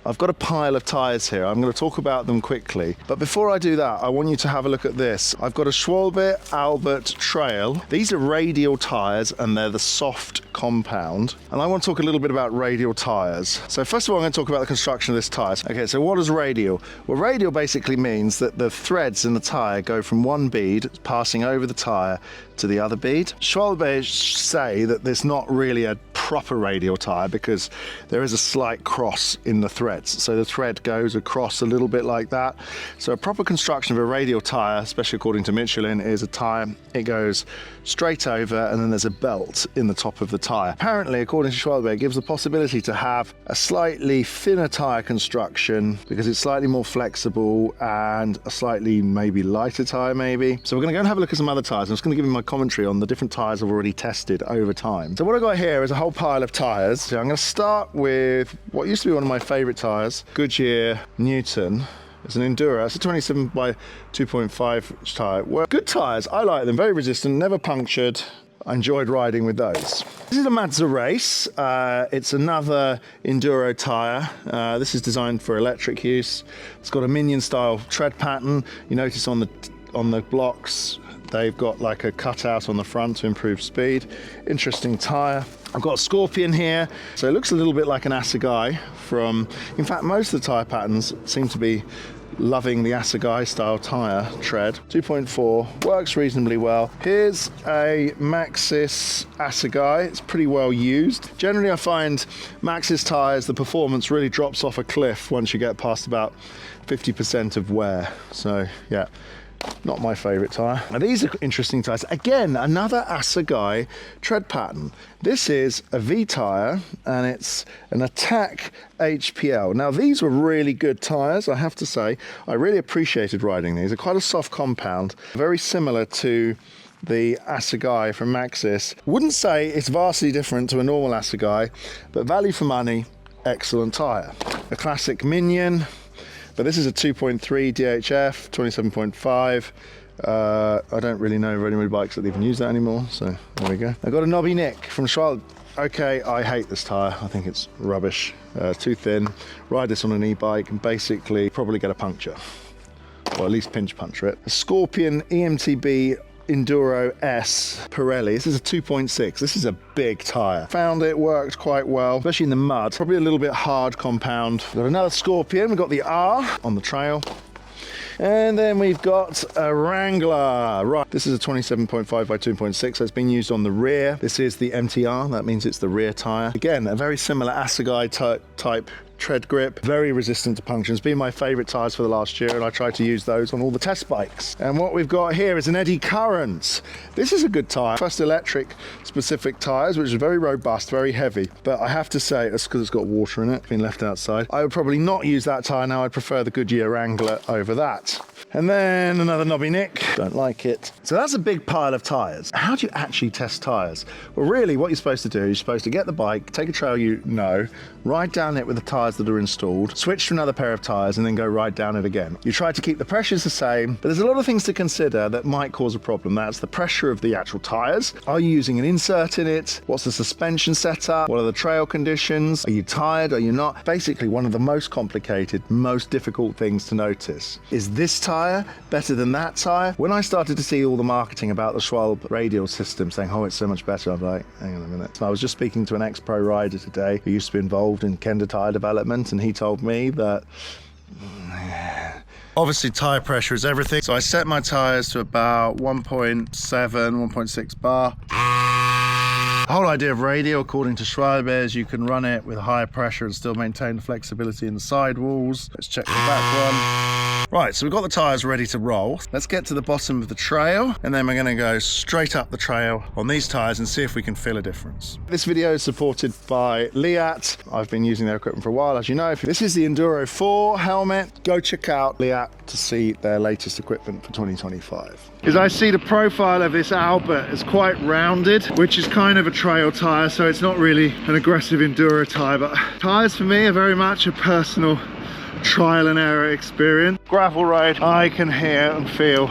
I've got a pile of tyres here. I'm going to talk about them quickly. But before I do that, I want you to have a look at this. I've got a Schwalbe Albert Trail. These are Radial tyres and they're the soft compound. And I want to talk a little bit about Radial tyres. So first of all, I'm going to talk about the construction of this tyre. Okay, so what is Radial? Well, Radial basically means that the threads in the tyre go from one bead passing over the tyre to the other bead. Schwalbe say that there's not really a proper radial tyre because there is a slight cross in the threads. So the thread goes across a little bit like that. So a proper construction of a radial tyre, especially according to Michelin, is a tyre, it goes straight over and then there's a belt in the top of the tyre. Apparently, according to Schwalbe, it gives the possibility to have a slightly thinner tyre construction because it's slightly more flexible and a slightly maybe lighter tyre maybe. So we're going to go and have a look at some other tyres. I'm just going to give you my commentary on the different tyres I've already tested over time. So what I've got here is a whole pile of tyres. So I'm going to start with what used to be one of my favourite tyres, Goodyear Newton. It's an Enduro. It's a 27 by 2.5 tyre. Well, good tyres. I like them. Very resistant, never punctured. I enjoyed riding with those. This is a Mazda Race. It's another Enduro tyre. This is designed for electric use. It's got a minion style tread pattern. You notice on the blocks, they've got like a cutout on the front to improve speed. Interesting tyre. I've got a Scorpion here, so it looks a little bit like an Assegai from, in fact, most of the tyre patterns seem to be loving the Assegai style tyre tread. 2.4, works reasonably well. Here's a Maxxis Assegai. It's pretty well used. Generally, I find Maxxis tyres, the performance really drops off a cliff once you get past about 50% of wear. So, yeah. Not my favourite tyre. Now these are interesting tyres. Again, another Assegai tread pattern. This is a V tyre and it's an Attack HPL. Now these were really good tyres, I have to say. I really appreciated riding these. They're quite a soft compound, very similar to the Assegai from Maxxis. Wouldn't say it's vastly different to a normal Assegai, but value for money, excellent tyre. A classic Minion. But this is a 2.3 DHF, 27.5. I don't really know of any bikes that even use that anymore, so there we go. I got a Knobby Nick from Schwalbe. Okay, I hate this tyre. I think it's rubbish, too thin. Ride this on an e-bike and basically probably get a puncture, or at least pinch puncture it. A Scorpion EMTB Enduro S Pirelli. This is a 2.6. This is a big tyre. Found it worked quite well, especially in the mud. Probably a little bit hard compound. We've got another Scorpion. We've got the R on the trail. And then we've got a Wrangler. Right, this is a 27.5 by 2.6, so it's been used on the rear. This is the MTR, that means it's the rear tyre. Again, a very similar Assegai type tread grip, very resistant to puncture. It's been my favourite tyres for the last year and I try to use those on all the test bikes. And what we've got here is an Eddy Current. This is a good tyre. First electric specific tyres, which is very robust, very heavy. But I have to say, it's because it's got water in it, it's been left outside. I would probably not use that tyre now. I'd prefer the Goodyear Wrangler over that. And then another Knobby Nick. Don't like it. So that's a big pile of tyres. How do you actually test tyres? Well, really what you're supposed to do is you're supposed to get the bike, take a trail you know, ride down it with the tyres that are installed, switch to another pair of tyres and then go ride down it again. You try to keep the pressures the same, but there's a lot of things to consider that might cause a problem. That's the pressure of the actual tyres. Are you using an insert in it? What's the suspension setup? What are the trail conditions? Are you tired? Are you not? Basically, one of the most complicated, most difficult things to notice is this tyre better than that tyre? When I started to see all the marketing about the Schwalbe Radial system saying, oh, it's so much better, I'm like, hang on a minute. So I was just speaking to an ex-pro rider today who used to be involved in Kenda tyre development, and he told me that obviously tyre pressure is everything. So I set my tyres to about 1.7, 1.6 bar. The whole idea of Radial, according to Schwalbe, is you can run it with higher pressure and still maintain the flexibility in the sidewalls. Let's check the back one. Right, so we've got the tyres ready to roll. Let's get to the bottom of the trail, and then we're going to go straight up the trail on these tyres and see if we can feel a difference. This video is supported by Leat. I've been using their equipment for a while, as you know. This is the Enduro 4 helmet. Go check out Leat to see their latest equipment for 2025. As I see the profile of this Albert is quite rounded, which is kind of a trail tyre, so it's not really an aggressive enduro tyre, but tyres for me are very much a personal trial and error experience. Gravel road, I can hear and feel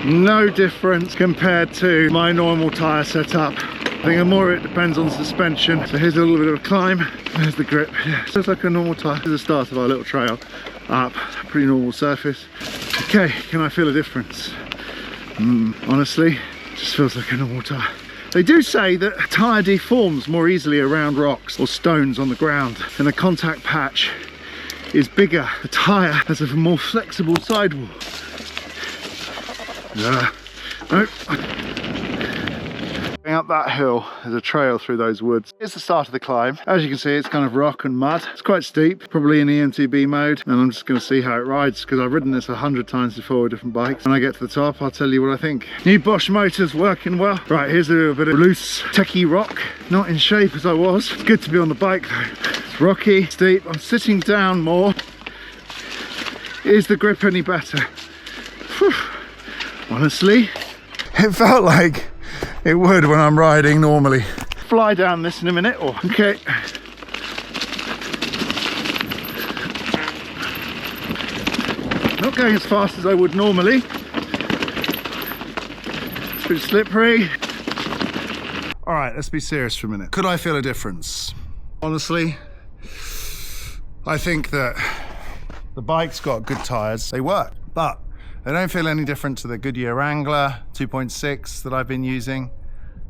no difference compared to my normal tyre setup I think more it depends on suspension. So here's a little bit of a climb. There's the grip. Yeah, so it's like a normal tyre. This is the start of our little trail up. Pretty normal surface. Okay, can I feel a difference? Honestly, it just feels like a normal tyre. They do say that a tyre deforms more easily around rocks or stones on the ground, and the contact patch is bigger. The tyre has a more flexible sidewall. Nope. Going up that hill, there's a trail through those woods. It's the start of the climb. As you can see, it's kind of rock and mud. It's quite steep, probably in EMTB mode, and I'm just going to see how it rides because I've ridden this 100 times before with different bikes. When I get to the top, I'll tell you what I think. New Bosch motors working well. Right, here's a little bit of loose, techie rock. Not in shape as I was. It's good to be on the bike though. It's rocky, steep. I'm sitting down more. Is the grip any better? Whew. Honestly, it felt like it would when I'm riding normally. Fly down this in a minute, or okay. Not going as fast as I would normally. It's a bit slippery. All right, let's be serious for a minute. Could I feel a difference? Honestly, I think that the bike's got good tyres. They work, but they don't feel any different to the Goodyear Wrangler 2.6 that I've been using.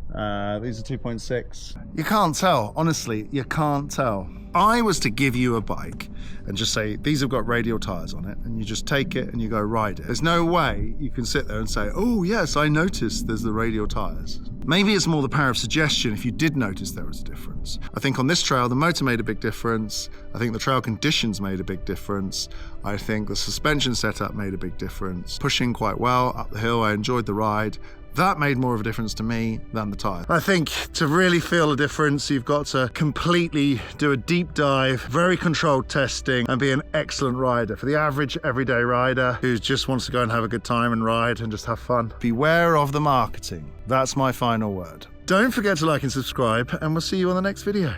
These are 2.6. You can't tell, honestly, you can't tell. I was to give you a bike and just say, these have got Radial tyres on it, and you just take it and you go ride it. There's no way you can sit there and say, oh yes, I noticed there's the Radial tyres. Maybe it's more the power of suggestion if you did notice there was a difference. I think on this trail, the motor made a big difference. I think the trail conditions made a big difference. I think the suspension setup made a big difference. Pushing quite well up the hill, I enjoyed the ride. That made more of a difference to me than the tyre. I think to really feel a difference, you've got to completely do a deep dive, very controlled testing, and be an excellent rider. For the average everyday rider who just wants to go and have a good time and ride and just have fun, beware of the marketing. That's my final word. Don't forget to like and subscribe, and we'll see you on the next video.